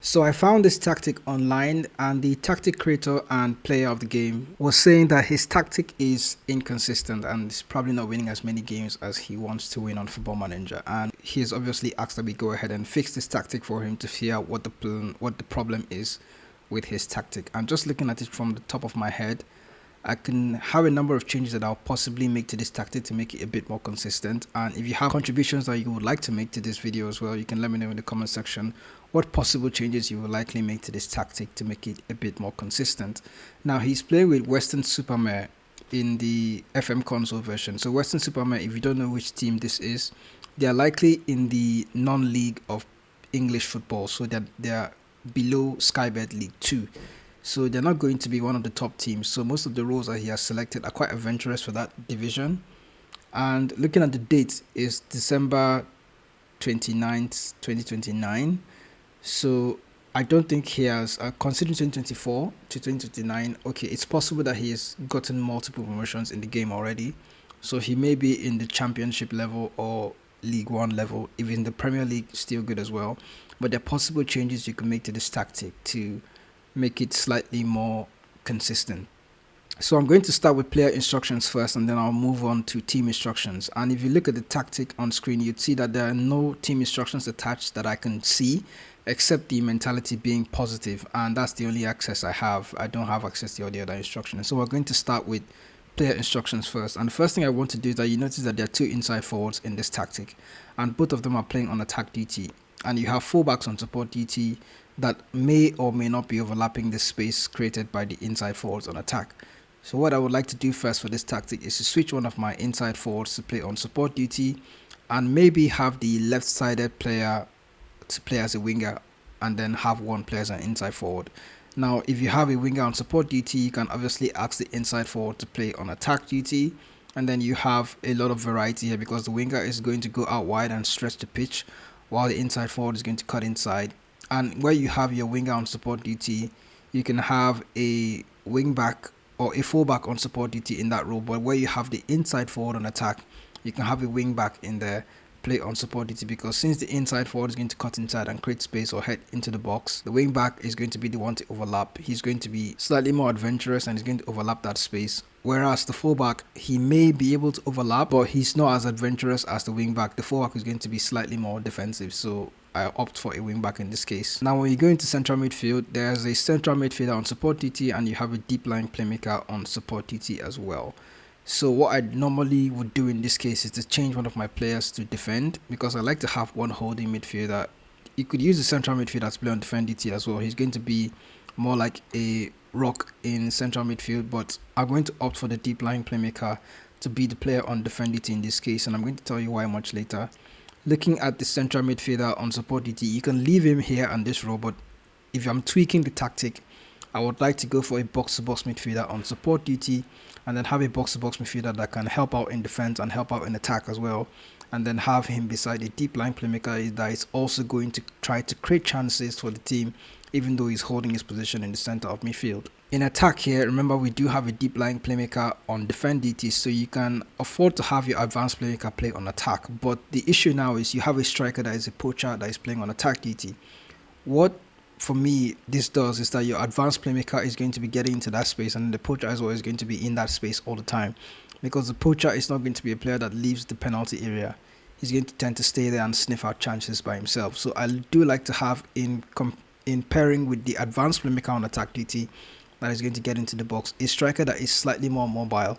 So I found this tactic online, and the tactic creator and player of the game was saying that his tactic is inconsistent and he's probably not winning as many games as he wants to win on Football Manager. And he has obviously asked that we go ahead and fix this tactic for him to figure out what the problem is with his tactic. And just looking at it from the top of my head, I can have a number of changes that I'll possibly make to this tactic to make it a bit more consistent. And if you have contributions that you would like to make to this video as well, you can let me know in the comment section what possible changes you will likely make to this tactic to make it a bit more consistent. Now, he's playing with Western Supermare in the FM console version. So Western Supermare, if you don't know which team this is, they are likely in the non-league of English football. So they're below Sky Bet League 2. So they're not going to be one of the top teams. So most of the roles that he has selected are quite adventurous for that division. And looking at the date is December 29th, 2029. So I don't think he has, considering 2024 to 2029, okay, it's possible that he has gotten multiple promotions in the game already. So he may be in the championship level or League 1 level. Even the Premier League, still good as well. But there are possible changes you can make to this tactic to make it slightly more consistent. So I'm going to start with player instructions first, and then I'll move on to team instructions. And if you look at the tactic on screen, you'd see that there are no team instructions attached that I can see, except the mentality being positive, and that's the only access I have. I don't have access to all the other instructions. So we're going to start with player instructions first. And the first thing I want to do is that you notice that there are two inside forwards in this tactic, and both of them are playing on attack duty. And you have fullbacks on support duty that may or may not be overlapping the space created by the inside forwards on attack. So what I would like to do first for this tactic is to switch one of my inside forwards to play on support duty, and maybe have the left-sided player to play as a winger, and then have one player as an inside forward. Now, if you have a winger on support duty, you can obviously ask the inside forward to play on attack duty, and then you have a lot of variety here because the winger is going to go out wide and stretch the pitch, while the inside forward is going to cut inside. And where you have your winger on support duty, you can have a wing back or a fullback on support duty in that role. But where you have the inside forward on attack, you can have a wing back in there, play on support duty, because since the inside forward is going to cut inside and create space or head into the box, the wing back is going to be the one to overlap. He's going to be slightly more adventurous and he's going to overlap that space. Whereas the fullback, he may be able to overlap, but he's not as adventurous as the wing back. The fullback is going to be slightly more defensive, so I opt for a wing back in this case. Now, when you go into central midfield, there's a central midfielder on support duty, and you have a deep line playmaker on support duty as well. So what I normally would do in this case is to change one of my players to defend, because I like to have one holding midfielder. You could use the central midfielder to play on defend duty as well. He's going to be more like a rock in central midfield, but I'm going to opt for the deep line playmaker to be the player on defend duty in this case, and I'm going to tell you why much later. Looking at the central midfielder on support duty, you can leave him here on this row, but if I'm tweaking the tactic, I would like to go for a box-to-box midfielder on support duty, and then have a box-to-box midfielder that can help out in defense and help out in attack as well, and then have him beside a deep line playmaker that is also going to try to create chances for the team, even though he's holding his position in the center of midfield. In attack here, remember, we do have a deep line playmaker on defend duty, so you can afford to have your advanced playmaker play on attack. But the issue now is you have a striker that is a poacher that is playing on attack duty. What for me this does is that your advanced playmaker is going to be getting into that space, and the poacher as well is going to be in that space all the time, because the poacher is not going to be a player that leaves the penalty area. He's going to tend to stay there and sniff out chances by himself. So I do like to have in pairing with the advanced playmaker on attack duty that is going to get into the box, a striker that is slightly more mobile,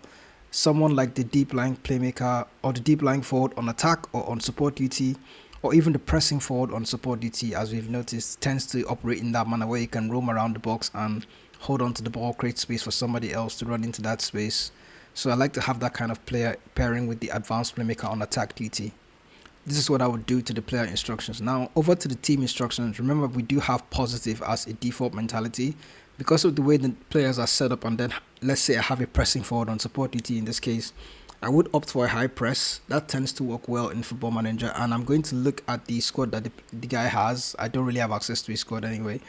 someone like the deep line playmaker or the deep line forward on attack or on support duty, or even the pressing forward on support duty, as we've noticed, tends to operate in that manner where you can roam around the box and hold on to the ball, create space for somebody else to run into that space. So I like to have that kind of player pairing with the advanced playmaker on attack duty. This is what I would do to the player instructions. Now, over to the team instructions. Remember, we do have positive as a default mentality because of the way the players are set up. And then let's say I have a pressing forward on support duty in this case, I would opt for a high press. That tends to work well in Football Manager, and I'm going to look at the squad that the guy has. I don't really have access to his squad anyway.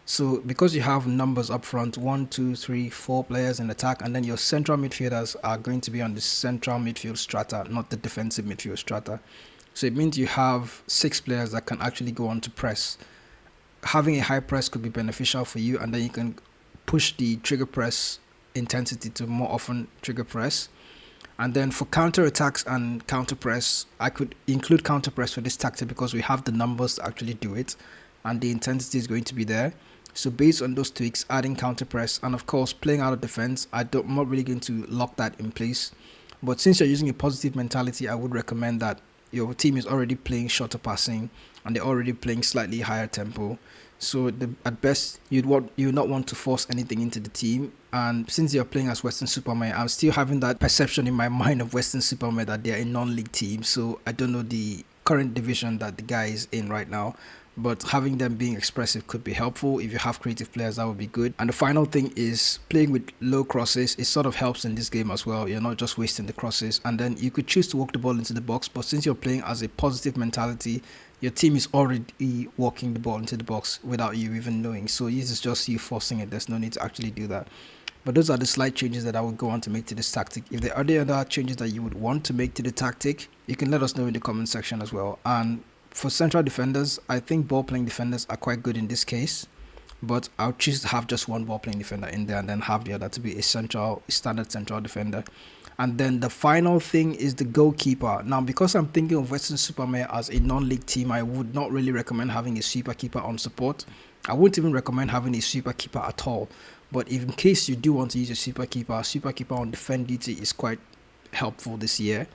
So because you have numbers up front, 1, 2, 3, 4 players in attack, and then your central midfielders are going to be on the central midfield strata, not the defensive midfield strata. So it means you have 6 players that can actually go on to press. having a high press could be beneficial for you, and then you can push the trigger press intensity to more often trigger press. And then for counter attacks and counter press, I could include counter press for this tactic because we have the numbers to actually do it, and the intensity is going to be there. So based on those tweaks, adding counter press and of course playing out of defense, I'm not really going to lock that in place. But since you're using a positive mentality, I would recommend that your team is already playing shorter passing and they're already playing slightly higher tempo. So at best, you would not want to force anything into the team. And since you're playing as Western Superman, I'm still having that perception in my mind of Western Superman that they're a non-league team. So I don't know the current division that the guy is in right now, but having them being expressive could be helpful. If you have creative players, that would be good. And the final thing is playing with low crosses. It sort of helps in this game as well. You're not just wasting the crosses, and then you could choose to walk the ball into the box, but since you're playing as a positive mentality, your team is already walking the ball into the box without you even knowing. So this is just you forcing it. There's no need to actually do that. But those are the slight changes that I would go on to make to this tactic. If there are any other changes that you would want to make to the tactic, you can let us know in the comment section as well. And for central defenders, I think ball playing defenders are quite good in this case, but I'll choose to have just one ball playing defender in there and then have the other to be a standard central defender. And then the final thing is the goalkeeper. Now, because I'm thinking of Western Superman as a non-league team, I would not really recommend having a sweeper keeper on support. I wouldn't even recommend having a sweeper keeper at all. But if in case you do want to use a sweeper keeper on defend duty is quite helpful this year.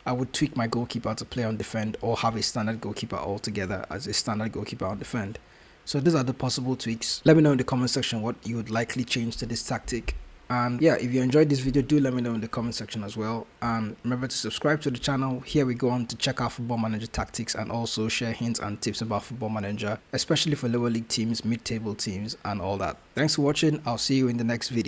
I would tweak my goalkeeper to play on defend, or have a standard goalkeeper altogether as a standard goalkeeper on defend. So these are the possible tweaks. Let me know in the comment section what you would likely change to this tactic. And yeah, if you enjoyed this video, do let me know in the comment section as well. And remember to subscribe to the channel. Here we go on to check out Football Manager tactics and also share hints and tips about Football Manager, especially for lower league teams, mid-table teams and all that. Thanks for watching. I'll see you in the next video.